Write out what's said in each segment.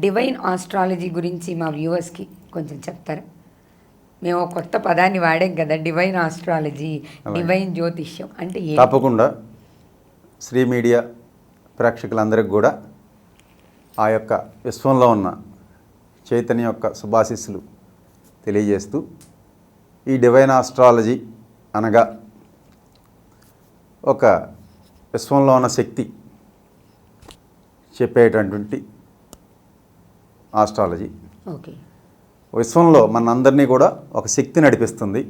Divine astrology గురించి మా వ్యూవర్స్కి కొంచెం చెప్తారా? మేము ఒక కొత్త పదాన్ని వాడాం కదా, డివైన్ ఆస్ట్రాలజీ, డివైన్ జ్యోతిష్యం అంటే తప్పకుండా శ్రీ మీడియా ప్రేక్షకులందరికీ కూడా ఆ యొక్క విశ్వంలో ఉన్న చైతన్య యొక్క శుభాశీస్సులు తెలియజేస్తూ, ఈ డివైన్ ఆస్ట్రాలజీ అనగా ఒక విశ్వంలో ఉన్న శక్తి చెప్పేటటువంటి ఆస్ట్రాలజీ. ఓకే. విశ్వంలో మనందరినీ కూడా ఒక శక్తి నడిపిస్తుంది.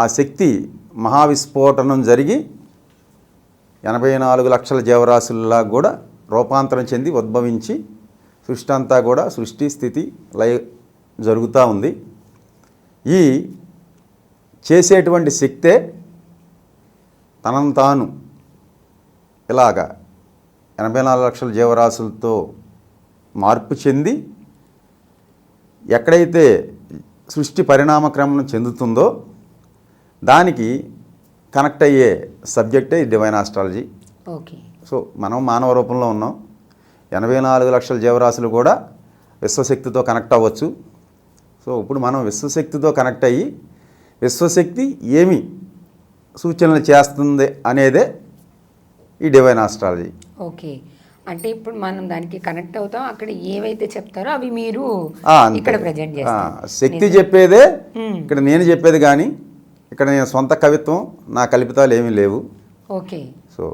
ఆ శక్తి మహావిస్ఫోటనం జరిగి 84 లక్షల జీవరాశుల్లా కూడా రూపాంతరం చెంది ఉద్భవించి సృష్టి అంతా కూడా సృష్టి స్థితి లయ జరుగుతూ ఉంది. ఈ చేసేటువంటి శక్తే తనను తాను ఇలాగా 84 లక్షల జీవరాశులతో మార్పు చెంది ఎక్కడైతే సృష్టి పరిణామక్రమం చెందుతుందో దానికి కనెక్ట్ అయ్యే సబ్జెక్టే డివైన్ ఆస్ట్రాలజీ. ఓకే. సో మనం మానవ రూపంలో ఉన్నాం. 84 లక్షల జీవరాశులు కూడా విశ్వశక్తితో కనెక్ట్ అవ్వచ్చు. సో ఇప్పుడు మనం విశ్వశక్తితో కనెక్ట్ అయ్యి విశ్వశక్తి ఏమి సూచనలు చేస్తుంది అనేదే ఈ డివైన్ ఆస్ట్రాలజీ. ఓకే. అంటే ఇప్పుడు మనం దానికి కనెక్ట్ అవుతాం, అక్కడ ఏవైతే చెప్తారో అవి మీరు ఇక్కడ ప్రజెంట్ చేస్తారు. శక్తి చెప్పేదే ఇక్కడ నేను చెప్పేది, కానీ ఇక్కడ నేను సొంత కవిత్వం నా కల్పితాలు ఏమీ లేవు. ఓకే. సో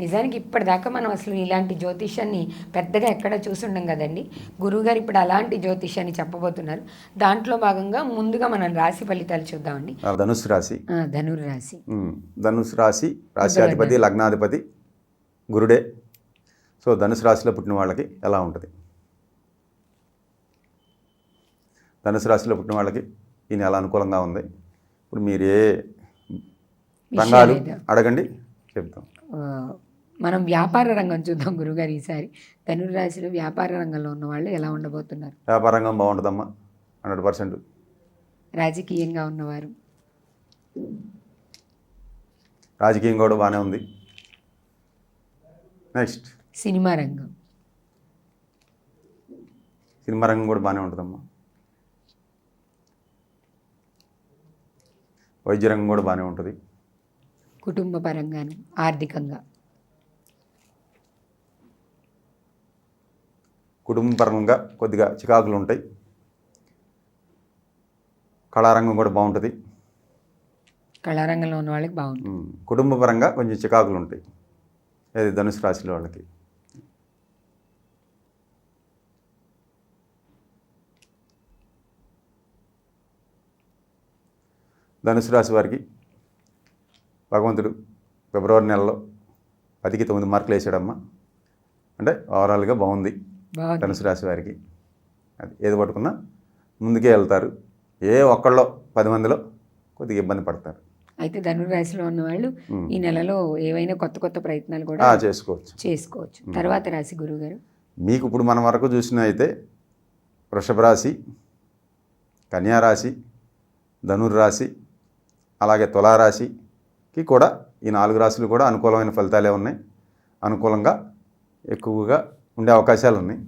నిజానికి ఇప్పటిదాకా మనం అసలు ఇలాంటి జ్యోతిష్యాన్ని పెద్దగా ఎక్కడ చూసుండం కదండి. గురువుగారు ఇప్పుడు అలాంటి జ్యోతిష్యాన్ని చెప్పబోతున్నారు. దాంట్లో భాగంగా ముందుగా మనం రాశి ఫలితాలు చూద్దామండి. ధనుసు రాశి. ధనుర్రాశి. ధనుసు రాశి, రాశ్యాధిపతి లగ్నాధిపతి గురుడే. సో ధనుసు రాశిలో పుట్టిన వాళ్ళకి ఎలా ఉంటుంది? ధనుసు రాశిలో పుట్టిన వాళ్ళకి ఈ నెల అనుకూలంగా ఉంది. ఇప్పుడు మీరు ఏ రంగాలు అడగండి, చెప్తాం. మనం వ్యాపార రంగం చూద్దాం గురుగారు ఈసారి. ధనుర్రాశిలో వ్యాపార రంగంలో ఉన్న వాళ్ళు ఎలా ఉండబోతున్నారు? వ్యాపార రంగం బాగుంటుందమ్మా, 100%. రాజకీయంగా ఉన్నవారు? రాజకీయం కూడా బాగానే ఉంది. నెక్స్ట్ సినిమా రంగం. సినిమా రంగం కూడా బాగానే ఉంటుందమ్మా. వైద్య రంగం కూడా బాగానే ఉంటుంది. కుటుంబ పరంగాను ఆర్థికంగా? కుటుంబ పరంగా కొద్దిగా చికాకులు ఉంటాయి. కళారంగం కూడా బాగుంటుంది. కళారంగంలో ఉన్న వాళ్ళకి బాగుంటుంది. కుటుంబ పరంగా కొంచెం చికాకులు ఉంటాయి అది ధనుసు రాశిలో వాళ్ళకి. ధనుసు రాశి వారికి భగవంతుడు ఫిబ్రవరి నెలలో 10కి 9 మార్కులు వేసాడమ్మా. అంటే ఓవరాల్గా బాగుంది ధనుసు రాశి వారికి. అది ఏది పట్టుకున్నా ముందుకే వెళ్తారు. ఏ ఒక్కళ్ళో 10 మందిలో కొద్దిగా ఇబ్బంది పడతారు. అయితే ధనుర్రాశిలో ఉన్న వాళ్ళు ఈ నెలలో ఏవైనా కొత్త కొత్త ప్రయత్నాలు కూడా చేసుకోవచ్చు. తర్వాత రాశి గురువుగారు మీకు ఇప్పుడు మనం వరకు చూసిన అయితే వృషభ రాశి, కన్యా రాశి, ధనుర్రాశి, అలాగే తులారాశికి కూడా ఈ 4 రాశులు కూడా అనుకూలమైన ఫలితాలే ఉన్నాయి. అనుకూలంగా ఎక్కువగా ఉండే అవకాశాలు ఉన్నాయి.